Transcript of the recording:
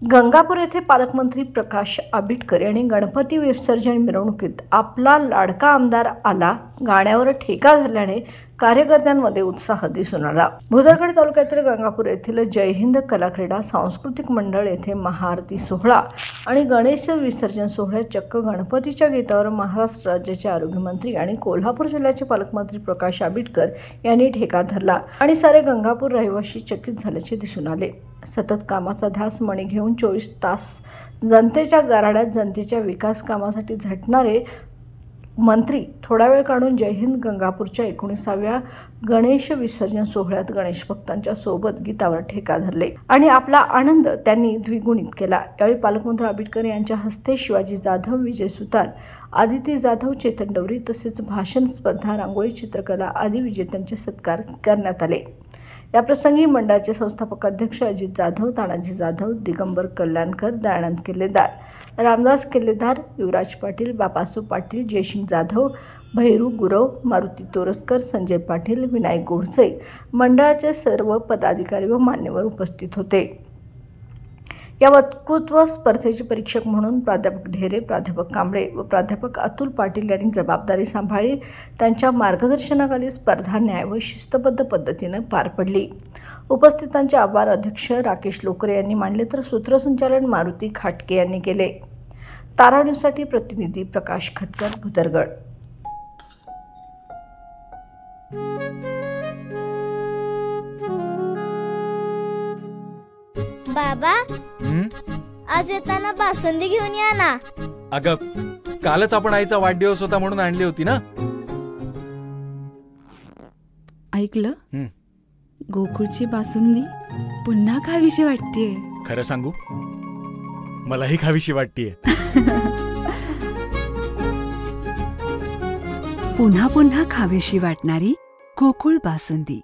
गंगापूर येथे पालकमंत्री प्रकाश आंबेडकर यांनी गणपती विसर्जन मिरवणुकीत आपला लाडका आमदार आला गाण्यावर ठेका धरल्याने कार्यकर्त्यांमध्ये उत्साह दिसून आला। भुदरगड तालुक्यातील गंगापूर येथील जय हिंद कला क्रीडा सांस्कृतिक मंडळ येथे महाआरती सोहळा आणि गणेश विसर्जन सोहळ्यात चक्क गणपतीच्या गीतावर महाराष्ट्र राज्याचे आरोग्यमंत्री आणि कोल्हापूर जिल्ह्याचे पालकमंत्री प्रकाश आंबेडकर यांनी ठेका धरला आणि सारे गंगापूर रहिवासी चकित झाल्याचे दिसून आले। सतत कामाचा ध्यास मणी घेऊन 24 तास जनतेच्या गाराड्यात जनतेच्या विकास कामासाठी झटणारे मंत्री थोडा वेळ काढून जय हिंद गंगापूरच्या 19व्या गणेश विसर्जन सोहळ्यात गणेश भक्तांच्या सोबत गीतावर ठेका धरले आणि आपला आनंद त्यांनी द्विगुणित केला। यावेळी पालकमंत्री आंबेडकर यांच्या हस्ते शिवाजी जाधव, विजय सुतार, आदिती जाधव, चेतन डवरी तसेच भाषण स्पर्धा, रांगोळी चित्रकला आदी विजेत्यांचे सत्कार करण्यात आले। या प्रसंगी मंडळाचे संस्थापक अध्यक्ष अजित जाधव, तानाजी जाधव, दिगंबर कल्याणकर, दयानंद केल्लेदार, रामदास केल्लेदार, युवराज पाटील, बापासू पाटील, जयसिंग जाधव, भैरू गुरव, मारुती तोरसकर, संजय पाटील, विनायक गोडसे मंडळाचे सर्व पदाधिकारी व मान्यवर उपस्थित होते। या वक्तृत्व स्पर्धेचे परीक्षक म्हणून प्राध्यापक ढेरे, प्राध्यापक कांबळे व प्राध्यापक अतुल पाटील यांनी जबाबदारी सांभाळली। त्यांच्या मार्गदर्शनाखाली स्पर्धा न्याय व शिस्तबद्ध पद्धतीने पार पडली। उपस्थितांचे आभार अध्यक्ष राकेश लोकरे यांनी मानले तर सूत्रसंचालन मारुती खाटके यांनी केले। तारा न्यूजसाठी प्रतिनिधी प्रकाश खतकर, भुदरगड। बाबा, आज येताना बासुंदी घेऊन या ना। अगं, कालच आपण आईचा वाढदिवस होता म्हणून आणली होती ना। ऐकलं, गोकुळची बासुंदी पुन्हा खावीशी वाटतेय। खरं सांगू, मलाही खावीशी वाटतेय। पुन्हा पुन्हा खावीशी वाटणारी गोकुळ बासुंदी।